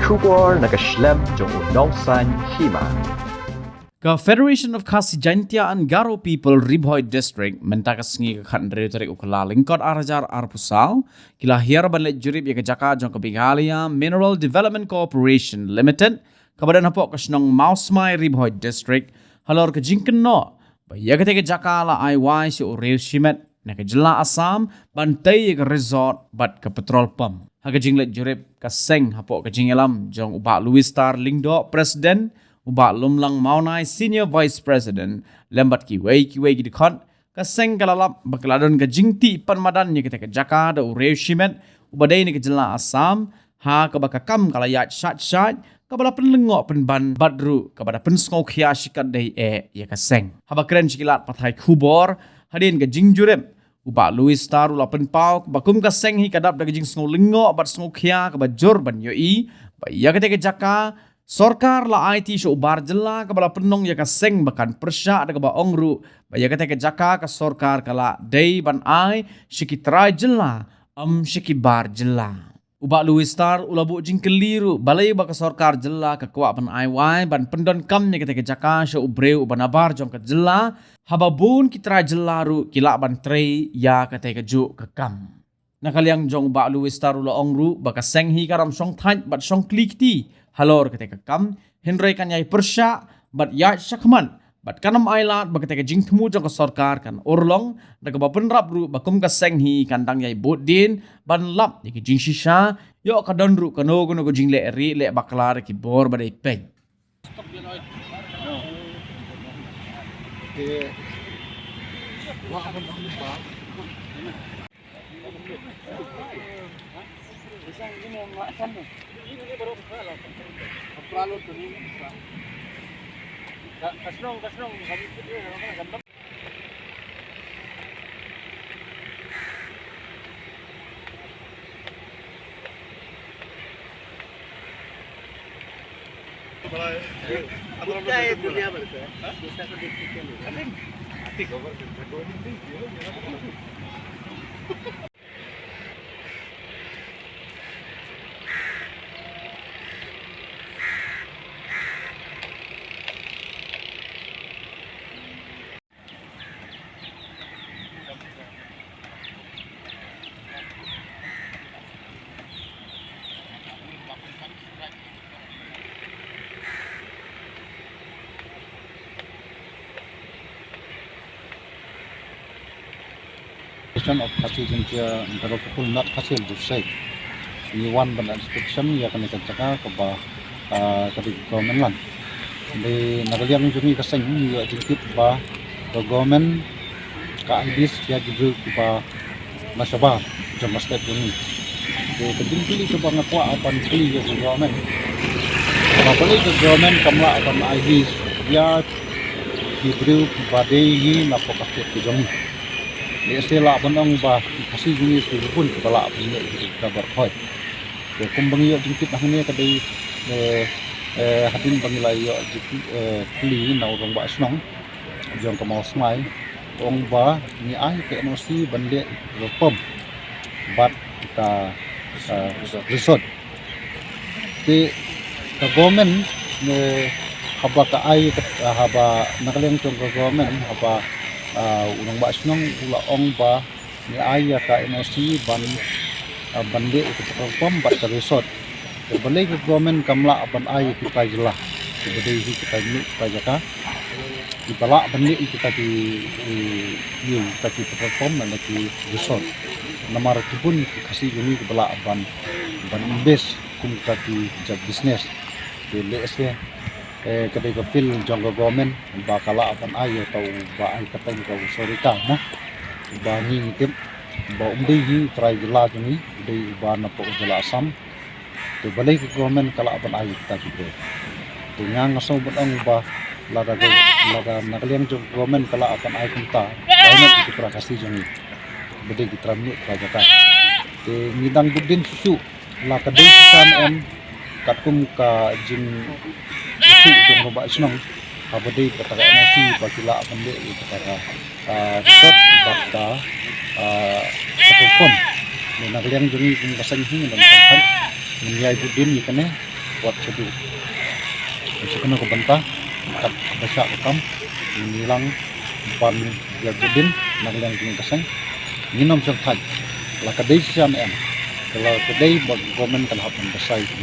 Shubor nakaslem jong unausan hima. Ka Federation of Khasi Jaintia and Garo People Ribhoi District mentakas ngi ka khandre tarik ukala lingkot arajar arpusau kila hiar banlet jurib ya jaka jong kabingalia Mineral Development Corporation Limited kabadan hapok kasnong Mausmai Ribhoi District halor ka jingken no ya ke jaka la IY si ureu shimet na ka jela Assam bantai ka resort bat ka petrol pump ha ka jinglet jurib ka seng hapok ka jingelam jong uba Louis Star Lingdo President Uba lumlang maunai Senior Vice President lembat kiwei gidikot kaseng kalalap bakladon ka jingti panmadan ni kita ke jaka da ureu shimet ubadai ni ke jela Assam ha ka bakakam kalayat shat kabala penlengok penban badru kabada penskau khia shikat dei ya kaseng haba kren chikilat pathai khubor hadin ka jingjurem uba Louis Star ula penpau bakum kaseng hi kadap da jing sngo lengok bat sngo khia ka bajur ban yoi ba ya ke jaka Sorkar la IT show bar jela kabala penong ya kaseng bakan persya ada kaba ongru baya kata ke jaka ka sorkar kala day ban ai shikitrai jela shiki bar jela uba Louis Star ulabu jing keliru balai ba ka sorkar jela ka kwa ban IY ban pendon kam nya kata ke jaka show breu ban abar jong ka jela hababun kitra jela ru kila ban trei ya kata ke ju ka kam nakaliang jong ba Louis Star ula ongru ba ka seng hi karam song thaj bat song klikti halor ketika kam Henry kan yai persya bat ya syakman bat kanam ailat ba ketika jing temu jong ka sarkar kan urlong da ka penrap ru bakum ka senghi kandang yai bodin ban lap ki jing shisha yo ka don ru kano gono go jing le ri le baklar ki bor ba dai pen kasnong kami gandam dunia berita bisa sedikit ni of Khasi Jaintia Garo People not Khasi District. Ni one ban inspection ya kan jaka ka ba ka di government lan. Di nagaliang jumi ka seng ya jingkit ba ka government ka ibis ya gitu ba masaba jam state ini. Di kedingkili coba ngakwa apan pili ya government. Ba pali ke government kamla apan ibis ya diberi badai na pokaket ke jami. Istilah benang bah kasih gini pun kepala punya kabar koi. Kumbang yo jingkit hanya kadai hadin bangilai yo jingkit kli na orang ba senong jong kemal smai orang ba ni ai ke nosi bande pom bat kita resort. Di government haba ka ai haba nakaliang jong government haba unang ba senong ula ong ba ni aya ka emosi bande itu pom bat ka resort balai ke government kamla ban ai kita jelah sebede kita ni kita jaka di balak bande kita di yu tapi pom dan di resort nomor tu pun kasih gini ke balak ban invest kum ka di business di lesnya kedai kepil jangka government bakala akan ayo tau ba ay katang kau sorika na ba ni tip ba umdi try jela ni dei ba na po jela Assam to balai ke government kala akan ayo kita gitu dengan ngaso betang ba laga nakaliang jong government kala akan ayo kita banyak itu prakasi jang ni bede kita mi kerajaan te ngidang budin susu la kadai san katum ka jing itu jong robak senang abadi perkara nasi bakila pendek itu perkara resort bakta ketupon nak liang juri pun kasang hing dan kan menyai budin ni kene what to do. Sekarang aku bantah, kat baca rekam, nilang ban ya judin, naglang kini kasang, minum sertai, lah kedai sian em, kalau kedai government kan hapun besar itu.